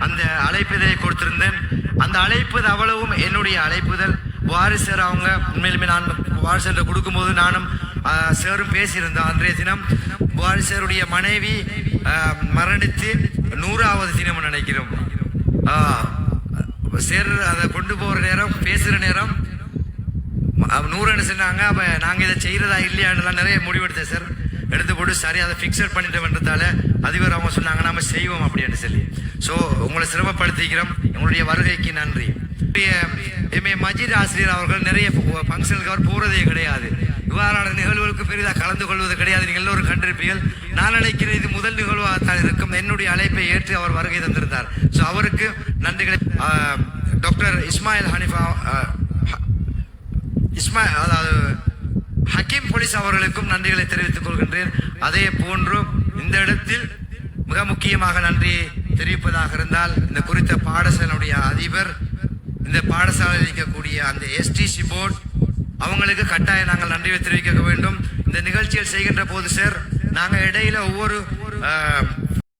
அந்த அழைப்பிதழை கொடுத்திருந்தேன். அந்த அழைப்பது அவ்வளவும் என்னுடைய அழைப்புதல். வாரி சார் அவங்க உண்மையிலுமே நான் வாரி சார் கொடுக்கும்போது நானும் சாரும் பேசியிருந்தோம். அன்றைய தினம் வாரி சாருடைய மனைவி மரணித்து 100வது தினம் நினைக்கிறோம். சார் அதை கொண்டு போகிற நேரம் பேசுகிற நேரம் 100 சொன்னாங்க. அப்போ நாங்கள் இதை செய்கிறதா இல்லையான்லாம் நிறைய முடிவெடுத்தேன் சார். எடுத்து போட்டு சரி அதை ஃபிக்ஸட் பண்ணிட்டோம்ன்றதால அதிபர் அவங்க சொன்னாங்க நம்ம செய்வோம் அப்படின்னு சொல்லி. ஸோ உங்களை சிரமப்படுத்திக்கிறோம். உங்களுடைய வருகைக்கு நன்றி. எம்ஏ மஜீத் ஆசிரியர் அவர்கள் நிறைய ஃபங்க்ஷனுக்கு அவர் போகிறதே கிடையாது. இவ்வாறான நிகழ்வுகளுக்கு பெரிதாக கலந்து கொள்வது கிடையாது. நீங்கள் எல்லோரும் கண்டிருப்பீர்கள். நான் நினைக்கிறேன் இது முதல் நிகழ்வாகத்தான் இருக்கும். என்னுடைய அழைப்பை ஏற்று அவர் வருகை தந்திருந்தார். ஸோ அவருக்கு நன்றிகளை. டாக்டர் இஸ்மாயில் ஹனிஃபா அதாவது ஹக்கீம் போலீஸ் அவர்களுக்கும் நன்றிகளை தெரிவித்துக் கொள்கின்றேன். அதே போன்று இந்த இடத்தில் மிக முக்கியமாக நன்றி தெரிவிப்பதாக இருந்தால் இந்த குறித்த பாடசாலையுடைய அதிபர், இந்த பாடசாலையில் இருக்கக்கூடிய அந்த எஸ்டிசி போர்டு அவங்களுக்கு கட்டாயம் நாங்கள் நன்றி தெரிவிக்க வேண்டும். இந்த நிகழ்ச்சியில் செய்கின்ற போது சார் நாங்கள் இடையில ஒவ்வொரு